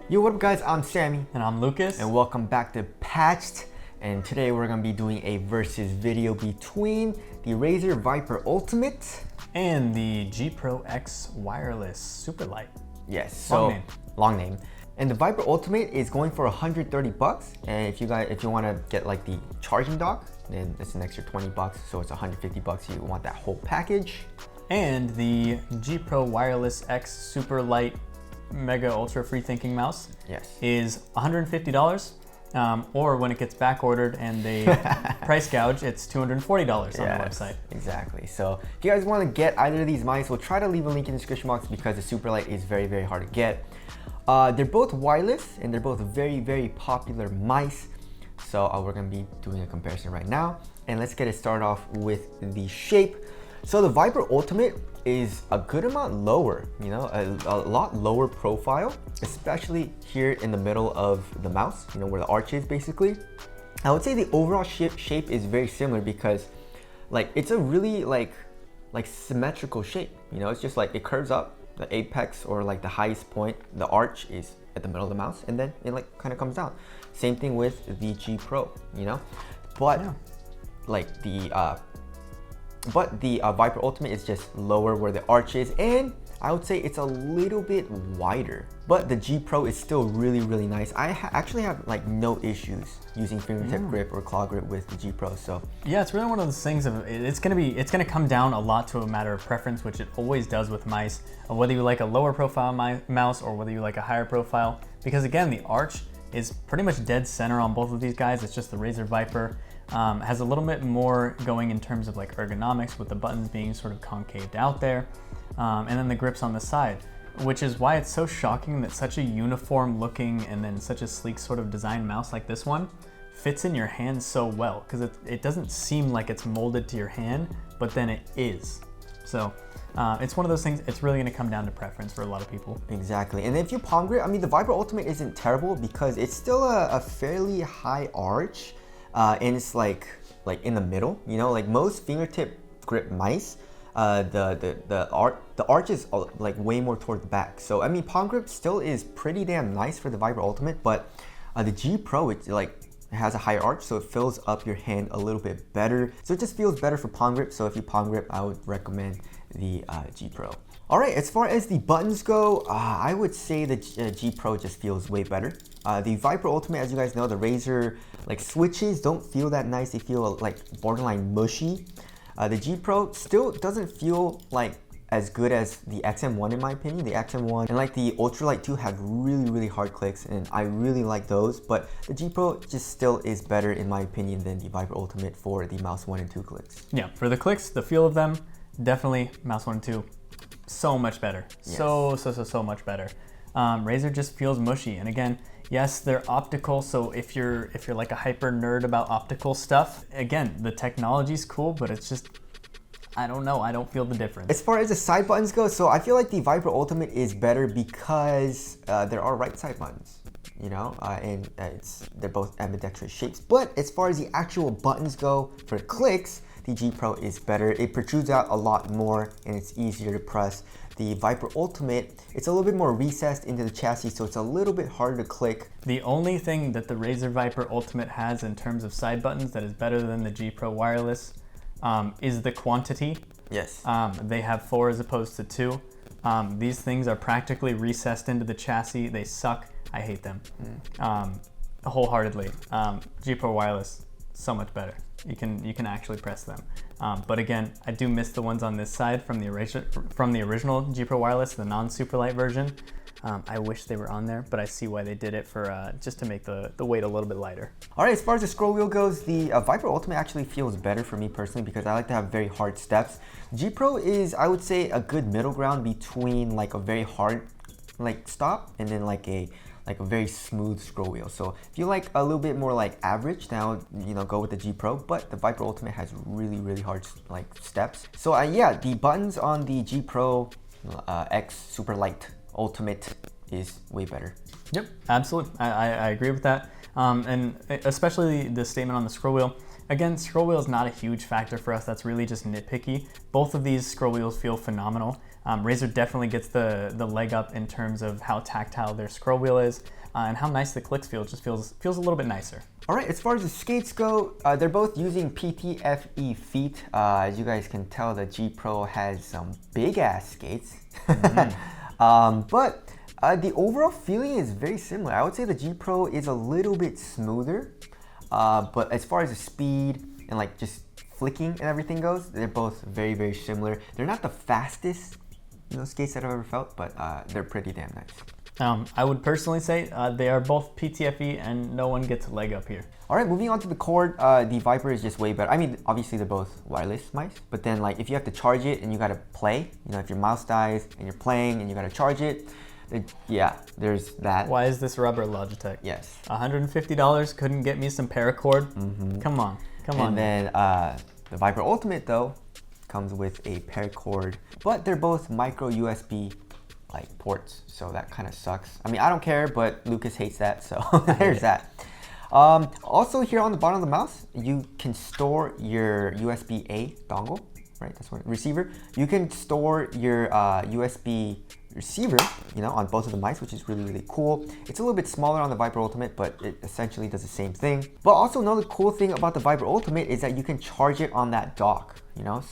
Yo, what up guys, I'm Sammy. And I'm Lucas. And welcome back to Patched. And today we're gonna be doing a versus video between the Razer Viper Ultimate and the G Pro X Wireless Superlight. Yes, so long name. And the Viper Ultimate is going for 130 bucks. And if you wanna get like the charging dock, then it's an extra 20 bucks. So it's 150 bucks. You want that whole package. And the G Pro Wireless X Superlight Mega Ultra Free Thinking Mouse is $150. Or when it gets back ordered and they price gouge, it's $240 on the website. Exactly. So if you guys want to get either of these mice, we'll try to leave a link in the description box because the Superlight is very, very hard to get. They're both wireless and they're both very, very popular mice. So we're going to be doing a comparison right now. And let's get it started off with the shape. So the Viper Ultimate is a good amount lower, you know, a lot lower profile, especially here in the middle of the mouse, you know, where the arch is basically. I would say the overall shape is very similar because like it's a really like symmetrical shape, you know, it's just like it curves up, the apex or like the highest point, the arch is at the middle of the mouse and then it like kind of comes down. Same thing with the G Pro, you know, but like the Viper Ultimate is just lower where the arch is, and I would say it's a little bit wider. But the G Pro is still really, really nice. I actually have like no issues using fingertip grip or claw grip with the G Pro. So yeah, it's really one of those things of it's gonna come down a lot to a matter of preference, which it always does with mice. Whether you like a lower profile mouse or whether you like a higher profile, because again, the arch is pretty much dead center on both of these guys. It's just the Razer Viper. Has a little bit more going in terms of like ergonomics with the buttons being sort of concaved out there, and then the grips on the side, which is why it's so shocking that such a uniform looking and then such a sleek sort of design mouse like this one fits in your hand so well, because it doesn't seem like it's molded to your hand, but then it is. So it's one of those things, it's really gonna come down to preference for a lot of people. Exactly, and if you palm grip, I mean the Viper Ultimate isn't terrible because it's still a fairly high arch. And it's like in the middle, you know, like most fingertip grip mice, the arch is like way more toward the back. So I mean, palm grip still is pretty damn nice for the Viper Ultimate, but the G Pro it has a higher arch, so it fills up your hand a little bit better. So it just feels better for palm grip. So if you palm grip, I would recommend the G Pro. All right, as far as the buttons go, I would say the G Pro just feels way better. The Viper Ultimate, as you guys know, the Razer like switches don't feel that nice. They feel like borderline mushy. The G Pro still doesn't feel like as good as the XM1 in my opinion. The XM1 and like the Ultralight 2 have really, really hard clicks and I really like those, but the G Pro just still is better in my opinion than the Viper Ultimate for the mouse 1 and 2 clicks. Yeah, for the clicks, the feel of them, definitely mouse 1 and 2, so much better. Yes. So much better. Razer just feels mushy, and again, yes, they're optical, so if you're like a hyper nerd about optical stuff, again, the technology's cool, but it's just, I don't know, I don't feel the difference. As far as the side buttons go, so I feel like the Viper Ultimate is better because there are right side buttons, you know, and they're both ambidextrous shapes. But as far as the actual buttons go for clicks, the G Pro is better. It protrudes out a lot more and it's easier to press. The Viper Ultimate, it's a little bit more recessed into the chassis, so it's a little bit harder to click. The only thing that the Razer Viper Ultimate has in terms of side buttons that is better than the G Pro Wireless is the quantity. Yes. They have 4 as opposed to 2. These things are practically recessed into the chassis. They suck. I hate them wholeheartedly. G Pro Wireless, so much better. You can actually press them. But again, I do miss the ones on this side from the original G Pro Wireless, the non-Superlight version. I wish they were on there, but I see why they did it for just to make the weight a little bit lighter. All right, as far as the scroll wheel goes, the Viper Ultimate actually feels better for me personally because I like to have very hard steps. G Pro is, I would say, a good middle ground between like a very hard like stop and then like a very smooth scroll wheel. So if you like a little bit more like average, now you know, go with the G Pro, but the Viper Ultimate has really, really hard like steps. So yeah, the buttons on the G Pro X Superlight Ultimate is way better. Yep, absolutely. I agree with that. And especially the statement on the scroll wheel. Again, scroll wheel is not a huge factor for us. That's really just nitpicky. Both of these scroll wheels feel phenomenal. Razer definitely gets the leg up in terms of how tactile their scroll wheel is and how nice the clicks feel. It just feels a little bit nicer. All right, as far as the skates go, they're both using PTFE feet. As you guys can tell, the G Pro has some big ass skates. But the overall feeling is very similar. I would say the G Pro is a little bit smoother, but as far as the speed and like just flicking and everything goes, they're both very, very similar. They're not the fastest, skates that I've ever felt, but they're pretty damn nice. I would personally say they are both PTFE and no one gets a leg up here. All right, moving on to the cord, the Viper is just way better. I mean, obviously they're both wireless mice, but then like if you have to charge it and you gotta play, if your mouse dies and you're playing and you gotta charge it, yeah, there's that. Why is this rubber, Logitech? Yes. $150 couldn't get me some paracord? Come on. And then the Viper Ultimate though comes with a paracord, but they're both micro USB like ports, so that kind of sucks. I mean, I don't care, but Lucas hates that, so there's that. Also here on the bottom of the mouse, you can store your USB-A dongle, right? That's what receiver. You can store your USB receiver, on both of the mice, which is really, really cool. It's a little bit smaller on the Viper Ultimate, but it essentially does the same thing. But also another cool thing about the Viper Ultimate is that you can charge it on that dock,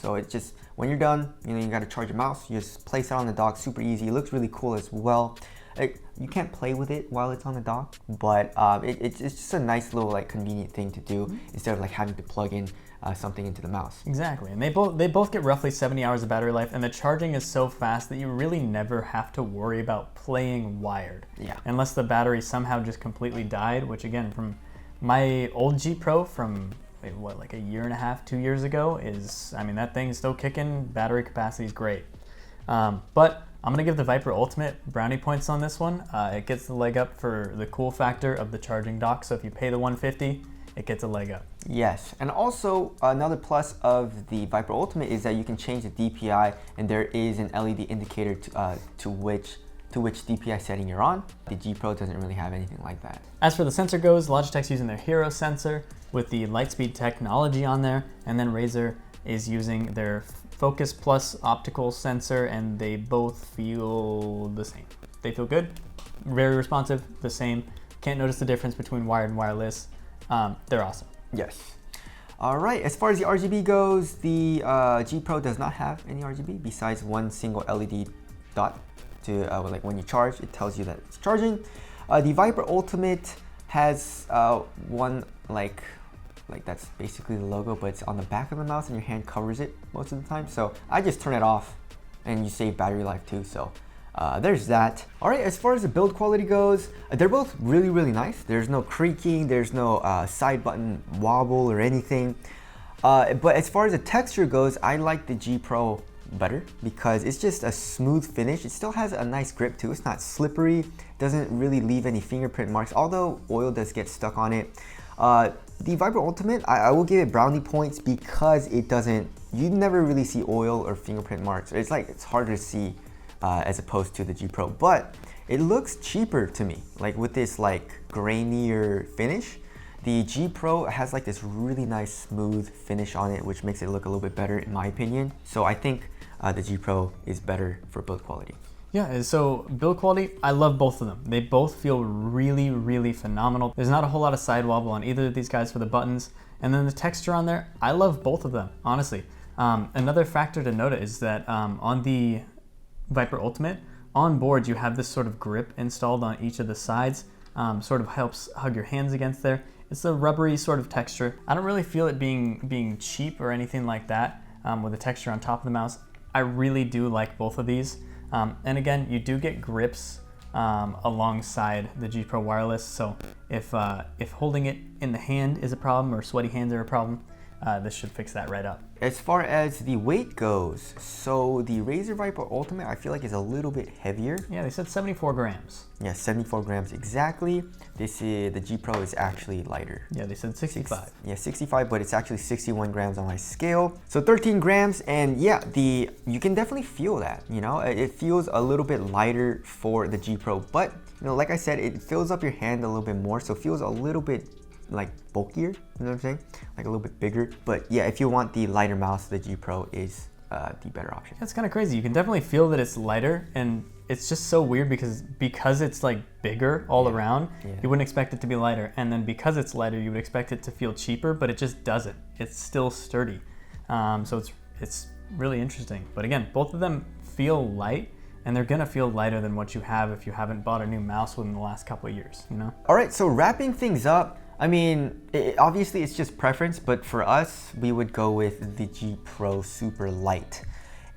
so it just, when you're done, you got to charge your mouse, you just place it on the dock, super easy. It looks really cool as well. You can't play with it while it's on the dock, but it's just a nice little convenient thing to do instead of having to plug in something into the mouse. Exactly, and they both get roughly 70 hours of battery life, and the charging is so fast that you really never have to worry about playing wired. Yeah. Unless the battery somehow just completely died, which again, from my old G Pro from like a year and a half, 2 years ago, that thing is still kicking. Battery capacity is great. But I'm gonna give the Viper Ultimate brownie points on this one. It gets the leg up for the cool factor of the charging dock. So if you pay the $150, it gets a leg up. Yes, and also another plus of the Viper Ultimate is that you can change the DPI, and there is an LED indicator to which DPI setting you're on. The G Pro doesn't really have anything like that. As for the sensor goes, Logitech's using their Hero sensor with the Lightspeed technology on there, and then Razer is using their Focus Plus optical sensor, and they both feel the same. They feel good, very responsive, the same. Can't notice the difference between wired and wireless. They're awesome. Yes. All right, as far as the RGB goes, the G Pro does not have any RGB besides one single LED dot to when you charge, it tells you that it's charging. The Viper Ultimate has one that's basically the logo, but it's on the back of the mouse and your hand covers it most of the time. So I just turn it off and you save battery life too. So there's that. All right, as far as the build quality goes, they're both really, really nice. There's no creaking, there's no side button wobble or anything. But as far as the texture goes, I like the G Pro better because it's just a smooth finish. It still has a nice grip too. It's not slippery, doesn't really leave any fingerprint marks, although oil does get stuck on it. The Viper Ultimate, I will give it brownie points because it doesn't, you never really see oil or fingerprint marks. It's harder to see as opposed to the G Pro, but it looks cheaper to me, with this grainier finish. The G Pro has this really nice smooth finish on it, which makes it look a little bit better in my opinion. So I think the G Pro is better for build quality. Yeah, so build quality, I love both of them. They both feel really, really phenomenal. There's not a whole lot of side wobble on either of these guys for the buttons. And then the texture on there, I love both of them, honestly. Another factor to note is that on the Viper Ultimate, on board you have this sort of grip installed on each of the sides, sort of helps hug your hands against there. It's a rubbery sort of texture. I don't really feel it being cheap or anything like that with the texture on top of the mouse. I really do like both of these. And again, you do get grips alongside the G Pro wireless. So if holding it in the hand is a problem or sweaty hands are a problem, this should fix that right up. As far as the weight goes, so the Razer Viper Ultimate I feel like is a little bit heavier. Yeah, they said 74 grams. Yeah, 74 grams exactly. The G Pro is actually lighter. Yeah, they said 65. Yeah, 65, but it's actually 61 grams on my scale. So 13 grams, and yeah, you can definitely feel that, it feels a little bit lighter for the G Pro, but like I said, it fills up your hand a little bit more, so it feels a little bit like bulkier, you know what I'm saying? Like a little bit bigger. But yeah, if you want the lighter mouse, the G Pro is the better option. That's kind of crazy. You can definitely feel that it's lighter, and it's just so weird because it's like bigger all around. You wouldn't expect it to be lighter, and then because it's lighter, you would expect it to feel cheaper, but it just doesn't. It's still sturdy. So it's really interesting. But again, both of them feel light, and they're gonna feel lighter than what you have if you haven't bought a new mouse within the last couple of years, you know? All right, so wrapping things up, I mean, obviously it's just preference, but for us, we would go with the G Pro Super Light.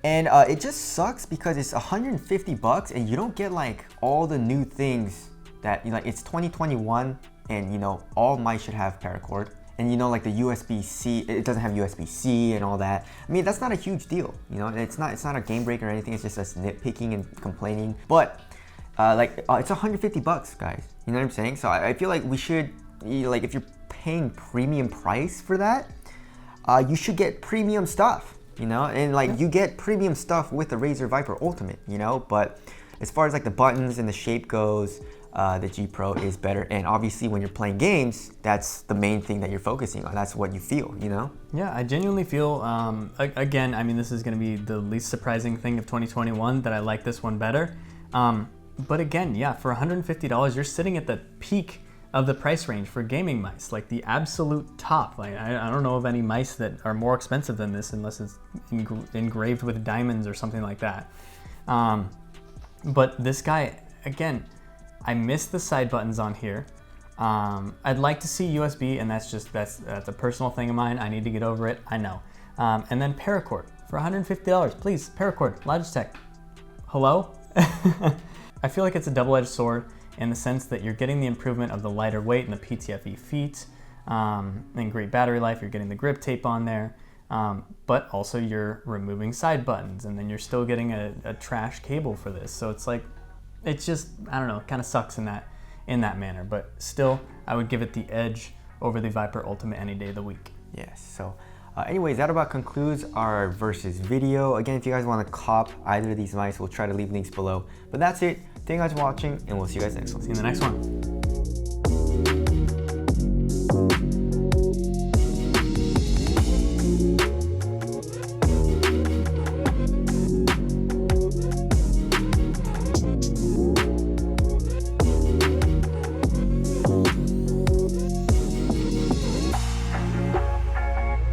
And it just sucks because it's 150 bucks and you don't get like all the new things that, you know, it's 2021 and you know, all mice should have paracord. And you know, like the USB-C, it doesn't have USB-C and all that. I mean, that's not a huge deal, you know. It's not a game breaker or anything. It's just us nitpicking and complaining. But it's 150 bucks, guys. You know what I'm saying? So I feel like we should, like, if you're paying premium price for that, you should get premium stuff, you know. And like you get premium stuff with the Razer Viper Ultimate, you know. But as far as like the buttons and the shape goes, the G Pro is better, and obviously when you're playing games, that's the main thing that you're focusing on. That's what you feel, you know? Yeah, I genuinely feel, again, I mean, this is gonna be the least surprising thing of 2021, that I like this one better. But again, yeah, for $150, you're sitting at the peak of the price range for gaming mice, like the absolute top. Like I don't know of any mice that are more expensive than this unless it's engraved with diamonds or something like that. But this guy, again, I miss the side buttons on here. I'd like to see USB, and that's a personal thing of mine. I need to get over it, I know. And then paracord for $150, please, paracord, Logitech. Hello? I feel like it's a double-edged sword in the sense that you're getting the improvement of the lighter weight and the PTFE feet, and great battery life. You're getting the grip tape on there, but also you're removing side buttons, and then you're still getting a trash cable for this. So it's like, it's just, I don't know, it kind of sucks in that manner, but still, I would give it the edge over the Viper Ultimate any day of the week. Yes, so anyways, that about concludes our versus video. Again, if you guys want to cop either of these mice, we'll try to leave links below. But that's it. Thank you guys for watching, and we'll see you guys next one. See you in the next one.